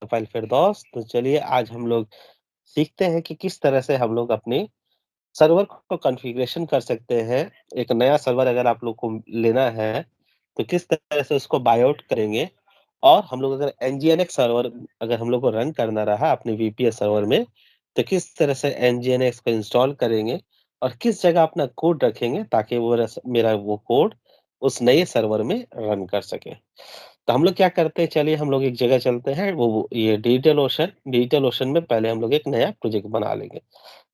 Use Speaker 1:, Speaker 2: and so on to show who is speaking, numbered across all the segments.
Speaker 1: Profile फिरदौस। तो चलिए आज हम लोग सीखते हैं कि किस तरह से हम लोग अपनी सर्वर को कॉन्फ़िगरेशन कर सकते हैं। एक नया सर्वर अगर आप लोग को लेना है, तो किस तरह से उसको बाय आउट करेंगे और हम लोग अगर एनजीएनएक्स सर्वर अगर हम लोग को रन करना रहा अपने वीपीएस सर्वर में, तो किस तरह से एनजीएनएक्स को इंस्टॉल करेंगे और किस जगह अपना कोड रखेंगे ताकि वो मेरा वो कोड उस नए सर्वर में रन कर सके। तो हम लोग क्या करते हैं, चलिए हम लोग एक जगह चलते हैं, वो ये डिजिटल ओशन में पहले हम लोग एक नया प्रोजेक्ट बना लेंगे।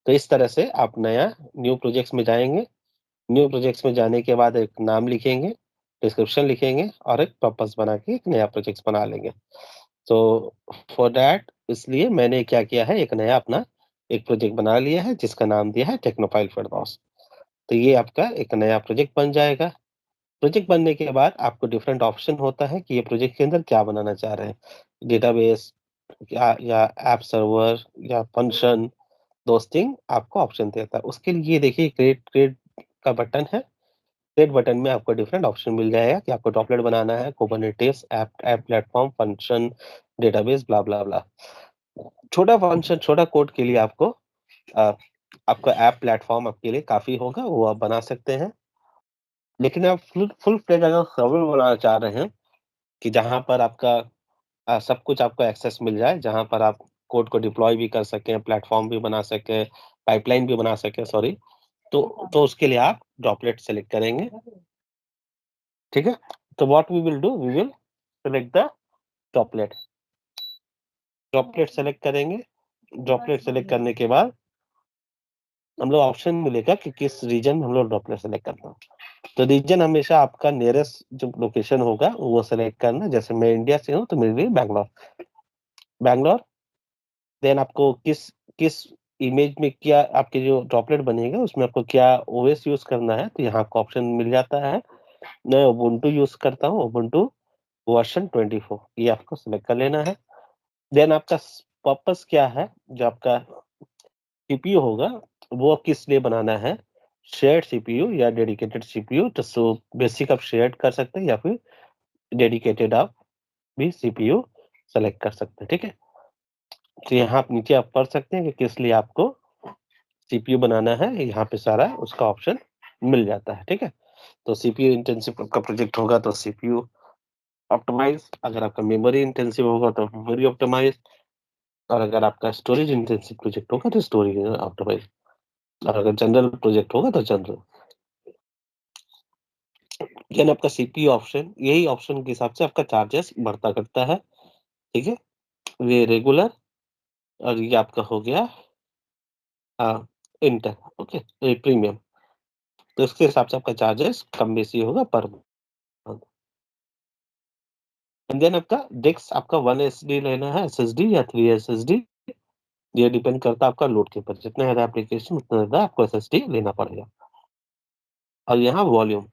Speaker 1: तो इस तरह से आप नया न्यू प्रोजेक्ट्स में जाएँगे, न्यू प्रोजेक्ट्स में जाने के बाद एक नाम लिखेंगे, डिस्क्रिप्शन लिखेंगे और एक पर्पस बना के एक नया प्रोजेक्ट बना लेंगे। तो फॉर दैट इसलिए मैंने क्या किया है, एक नया अपना एक प्रोजेक्ट बना लिया है जिसका नाम दिया है टेक्नोफाइल फिरदौस। तो ये आपका एक नया प्रोजेक्ट बन जाएगा। प्रोजेक्ट बनने के बाद आपको डिफरेंट ऑप्शन होता है कि ये प्रोजेक्ट के अंदर क्या बनाना चाह रहे हैं। डेटाबेस या ऐप सर्वर या फंक्शन, दोस थिंग आपको ऑप्शन देता है। उसके लिए देखिए क्रिएट क्रिएट का बटन है। क्रिएट बटन में आपको डिफरेंट ऑप्शन मिल जाएगा कि आपको ड्रॉपलेट बनाना है, Kubernetes, app app platform, function, database blah, blah, blah. छोटा फंक्शन, छोटा कोड के लिए अ, आपका ऐप प्लेटफ़ॉर्म आपके लिए काफ़ी होगा, वो आप बना सकते हैं। लेकिन आप फुल फुल फ्लेज अगर सर्वर बनाना चाह रहे हैं कि जहाँ पर आपका सब कुछ आपको एक्सेस मिल जाए, जहाँ पर आप कोड को डिप्लॉय भी कर सकें, प्लेटफ़ॉर्म भी बना सकें, पाइपलाइन भी बना सकें, सॉरी, तो उसके लिए आप ड्रॉपलेट सेलेक्ट करेंगे, ठीक है? तो what we will do, we will select the droplet. Droplet select करेंगे, ड्रॉपलेट सेलेक्ट करने के बाद हम लोग ऑप्शन मिलेगा कि किस रीजन में हम लोग ड्रॉपलेट सेलेक्ट करना है। तो रीजन हमेशा आपका नियरेस्ट जो लोकेशन होगा, वो सेलेक्ट करना। जैसे मैं इंडिया से हूँ, तो मेरे लिए बैंगलोर बैंगलोर देन आपको किस किस इमेज में क्या आपके जो ड्रॉपलेट बनेगा उसमें आपको क्या ओएस यूज़ करना है, तो यहाँ आपको ऑप्शन मिल जाता है। मैं उबुंटू यूज़ करता हूँ, उबुंटू वर्ज़न 24 ये आपको सेलेक्ट कर लेना है। देन आपका पर्पस क्या है, जो आपका सीपीयू होगा, वो किस लिए बनाना है, शेयर्ड सीपीयू या डेडिकेटेड सीपीयू। तो बेसिक आप शेयर्ड कर सकते हैं या फिर डेडिकेटेड आप भी सीपीयू सेलेक्ट कर सकते हैं, ठीक है? तो यहाँ आप नीचे आप पढ़ सकते हैं कि किस लिए आपको सीपीयू बनाना है, यहाँ पे सारा उसका ऑप्शन मिल जाता है, ठीक है? तो सीपीयू इंटेंसिव आपका प्रोजेक्ट होगा तो सीपीयू ऑप्टिमाइज़, अगर आपका मेमोरी इंटेंसिव होगा तो मेमोरी ऑप्टिमाइज़ और अगर आपका स्टोरेज इंटेंसिव प्रोजेक्ट होगा तो स्टोरेज ऑप्टिमाइज़ और अगर जनरल प्रोजेक्ट होगा तो जनरल। देन आपका सीपीयू ऑप्शन, यही ऑप्शन के हिसाब से आपका चार्जेस बढ़ता घटता है, ठीक है? ये रेगुलर और ये आपका हो गया इंटर, ओके? ये प्रीमियम, तो इसके हिसाब से आपका चार्जेस कम बेसी होगा पर मंथ। एंड देन आपका डिस्क आपका 1 एसडी लेना है, एसएसडी या 3 एसएसडी, ये डिपेंड करता है आपका लोड के ऊपर। जितना ज़्यादा एप्लीकेशन उतना ज़्यादा आपको एसएसडी लेना पड़ेगा। और यहाँ वॉल्यूम,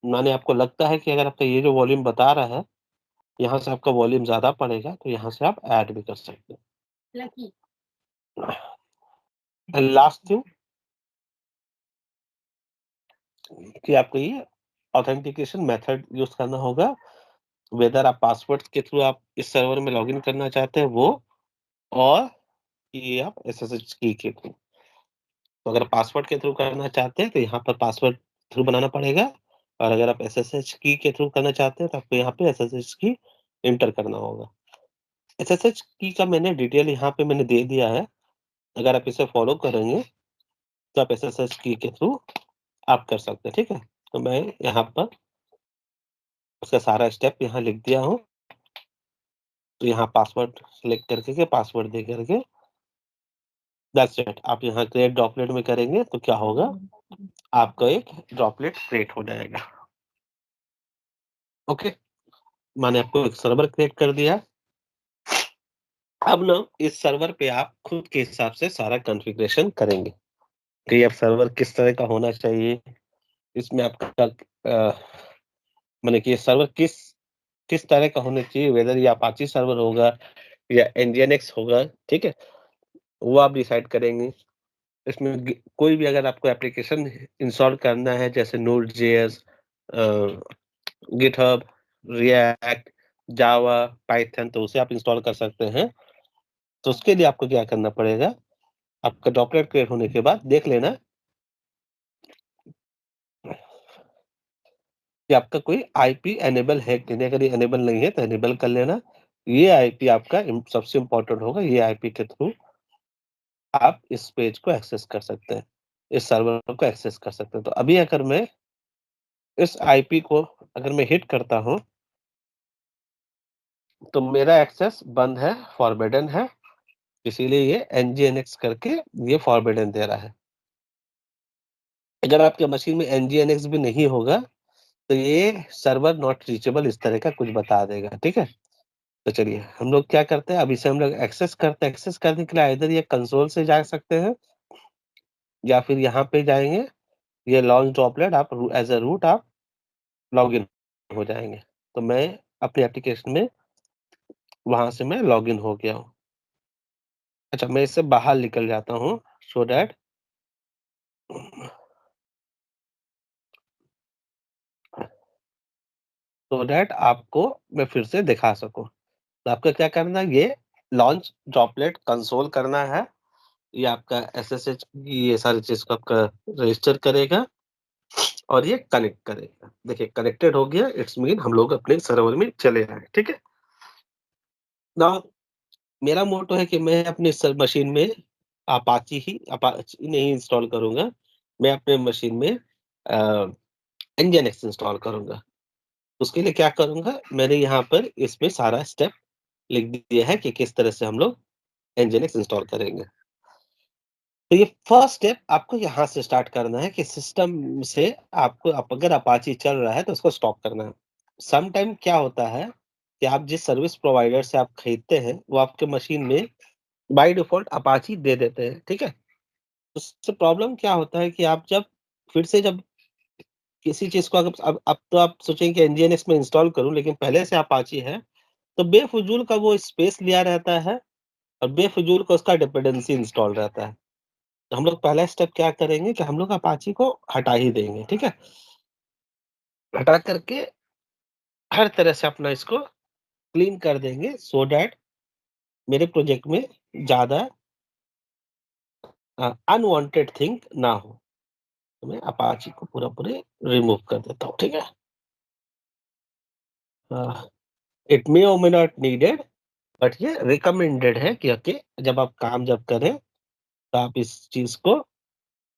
Speaker 1: माने आपको लगता है कि अगर आपका ये जो वॉल्यूम बता रहा है, यहाँ से आपका वॉल्यूम ज़्यादा पड़ेगा, तो यहाँ से आप ऐड भी कर सकते हैं। एंड लास्ट थिंग कि आपको ये ऑथेंटिकेशन मेथड यूज़ करना होगा, वेदर आप पासवर्ड के थ्रू आप इस सर्वर में लॉगिन करना चाहते हैं वो, और ये आप एसएसएच की के थ्रू। तो अगर पासवर्ड के थ्रू करना चाहते हैं तो यहाँ पर पासवर्ड थ्रू बनाना पड़ेगा और अगर आप एसएसएच की के थ्रू करना चाहते हैं तो आपको यहाँ पे एसएसएच की एंटर करना होगा। एसएसएच की का मैंने डिटेल यहाँ पे मैंने दे दिया है। अगर आप इसे फॉलो करेंगे तो आप एसएसएच की के थ्रू आप कर सकते हैं, ठीक है? तो मैं यहाँ पर उसका सारा स्टेप यहाँ लिख दिया हूँ। तो यहाँ पासवर्ड सेलेक्ट करके के पासवर्ड दे करके दैट्स इट। आप यहाँ क्रिएट ड्रॉपलेट में करेंगे तो क्या होगा, आपका एक ड्रॉपलेट क्रिएट हो जाएगा। ओके, मैंने आपको एक सर्वर क्रिएट कर दिया। अब ना इस सर्वर पे आप खुद के हिसाब से सारा कॉन्फ़िगरेशन करेंगे कि अब सर्वर किस तरह का होना चाहिए, इसमें आपका माने कि ये सर्वर किस किस तरह का होना चाहिए, वेदर ये अपाची सर्वर होगा या एनजीएनएक्स होगा, ठीक है? वो आप डिसाइड करेंगे। इसमें कोई भी अगर आपको एप्लीकेशन इंस्टॉल करना है जैसे नोड.जेएस, गिटहब, रिएक्ट, जावा, पाइथन तो उसे आप इंस्टॉल कर सकते हैं। तो उसके लिए आपको क्या करना पड़ेगा, आपका ड्रॉपलेट क्रिएट होने के बाद देख लेना कि आपका कोई आईपी इनेबल है कि नहीं, अगर ये इनेबल नहीं है तो इनेबल कर लेना। ये आईपी आपका सबसे इम्पोर्टेंट होगा, ये आईपी के थ्रू आप इस पेज को एक्सेस कर सकते हैं, इस सर्वर को एक्सेस कर सकते हैं। तो अभी अगर मैं इस आईपी को अगर मैं हिट करता हूँ, तो मेरा एक्सेस बंद है, फॉरबिडन है, इसीलिए ये nginx करके ये फॉरबिडन दे रहा है। अगर आपके मशीन में nginx भी नहीं होगा, तो ये सर्वर नॉट रीचेबल इस तरह का कुछ बता देगा, ठीक है? तो चलिए, हम लोग क्या करते हैं, अभी से हम लोग एक्सेस करते हैं। एक्सेस करने के लिए आइदर ये कंसोल से जा सकते हैं या फिर यहाँ पे जाएँगे, ये लॉन्च ड्रॉपलेट आप एज़ अ रूट आप लॉगिन हो जाएँगे। तो मैं अपने एप्लीकेशन में वहाँ से मैं लॉगिन हो गया हूँ। अच्छा, मैं इससे बाहर निकल जाता हूँ सो दैट आपको मैं फिर से दिखा सकूँ। तो आपको क्या करना है, ये लॉन्च ड्रॉपलेट कंसोल करना है। ये आपका एसएसएच ये सारी चीज़ को आपका रजिस्टर करेगा और ये कनेक्ट करेगा। देखिए कनेक्टेड हो गया, इट्स मीन हम लोग अपने सर्वर में चले आए, ठीक है? नाउ मेरा मोटो है कि मैं अपने मशीन में अपाची नहीं इंस्टॉल करूँगा। मैं अपने मशीन में nginx इंस्टॉल करूँगा। उसके लिए क्या करूँगा, मैंने यहाँ पर इसमें सारा स्टेप लिख दिया है कि किस तरह से हम लोग nginx इंस्टॉल करेंगे। तो ये फर्स्ट स्टेप आपको यहाँ से स्टार्ट करना है कि सिस्टम से आपको अगर अपाची चल रहा है तो उसको स्टॉप करना है। सम टाइम क्या होता है कि आप जिस सर्विस प्रोवाइडर से आप खरीदते हैं, वो आपके मशीन में बाय डिफ़ॉल्ट अपाची दे देते हैं, ठीक है? उससे प्रॉब्लम क्या होता है कि आप जब फिर से जब किसी चीज़ को अगर अब तो आप सोचेंगे कि nginx में इंस्टॉल करूँ, लेकिन पहले से अपाची है, तो बेफिज़ूल का वो स्पेस लिया रहता है और बेफिज़ूल का उसका डिपेंडेंसी इंस्टॉल रहता है। तो हम लोग पहला स्टेप क्या करेंगे कि हम लोग अपाची को हटा ही देंगे, ठीक है? हटा करके हर तरह से अपना इसको क्लीन कर देंगे सो दैट मेरे प्रोजेक्ट में ज़्यादा अनवांटेड थिंग ना हो। तो मैं अपाची को पूरा पूरे रिमूव कर देता हूँ, ठीक है? इट मे और मे नॉट नीडेड, बट ये रिकमेंडेड है कि ओके जब आप काम जब करें, तो आप इस चीज़ को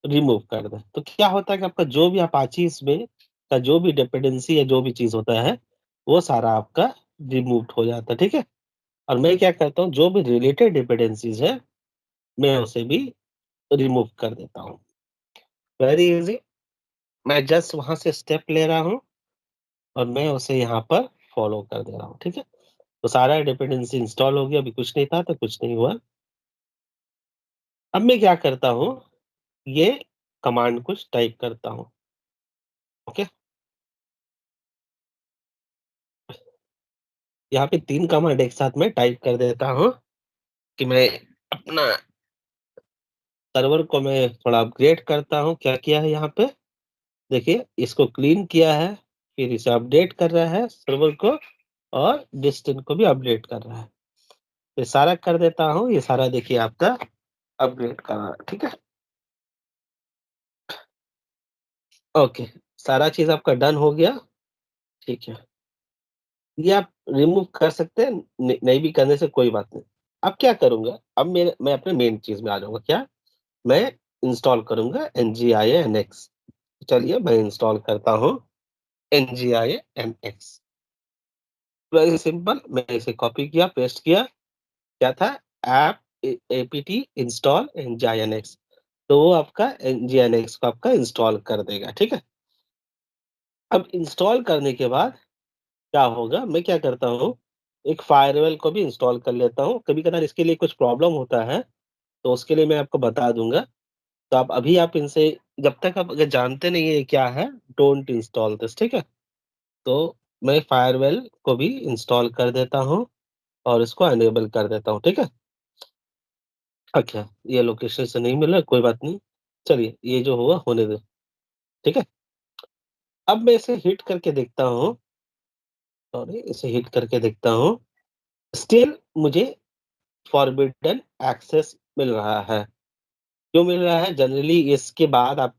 Speaker 1: रिमूव कर दें। तो क्या होता है कि आपका जो भी अपाची इसमें का जो भी डिपेंडेंसी या जो भी चीज़ होता है, वो सारा आपका रिमूव्ड हो जाता है, ठीक है? और मैं क्या करता हूँ, जो भी रिलेटेड डिपेंडेंसीज़ है, मैं उसे भी रिमूव कर देता हूँ। वेरी ईज़ी, मैं जस्ट वहाँ से स्टेप ले रहा हूँ और मैं उसे यहाँ पर फॉलो कर दे रहा हूँ, ठीक है? तो सारा डिपेंडेंसी इंस्टॉल हो गया, अभी कुछ नहीं था तो कुछ नहीं हुआ। अब मैं क्या करता हूँ, ये कमांड कुछ टाइप करता हूँ, ओके? यहाँ पे 3 कमांड एक साथ में टाइप कर देता हूँ कि मैं अपना सर्वर को मैं थोड़ा अपग्रेड करता हूँ। क्या किया है यहाँ पे? देखिए इसको क्लीन किया है, फिर इसे अपडेट कर रहा है सर्वर को और डिस्टेंस को भी अपडेट कर रहा है। ये सारा कर देता हूँ, ये सारा देखिए आपका अपग्रेड कर रहा है, ठीक है? ओके, सारा चीज़ आपका डन हो गया, ठीक है। ये आप रिमूव कर सकते हैं, नहीं भी करने से कोई बात नहीं। अब क्या करूँगा, अब मैं अपने मेन चीज़ में आ जाऊँगा, क्या? मैं इंस्टॉल करूँगा nginx। चलिए मैं इंस्टॉल करता हूँ nginx। वेरी सिंपल, मैं इसे कॉपी किया, पेस्ट किया, क्या था? App apt install nginx। तो वो आपका nginx को आपका इंस्टॉल कर देगा, ठीक है? अब इंस्टॉल करने के बाद क्या होगा, मैं क्या करता हूँ, एक फायरवॉल को भी इंस्टॉल कर लेता हूँ। कभी-कभार इसके लिए कुछ प्रॉब्लम होता है, तो उसके लिए मैं आपको बता दूँगा। तो आप अभी आप इनसे जब तक आप अगर जानते नहीं है ये क्या है, डोंट इंस्टॉल दिस, ठीक है? तो मैं फायरवॉल को भी इंस्टॉल कर देता हूँ और इसको इनेबल कर देता हूँ, ठीक है? अच्छा, ये लोकेशन से नहीं मिला, कोई बात नहीं। चलिए, ये जो हुआ होने दो, ठीक है? अब मैं इसे हिट करके देखता हूँ सॉरी, इसे हिट करके देखता हूँ। स्टिल मुझे फॉरबिडन एक्सेस मिल रहा है। क्यों मिल रहा है? जनरली इसके बाद आपका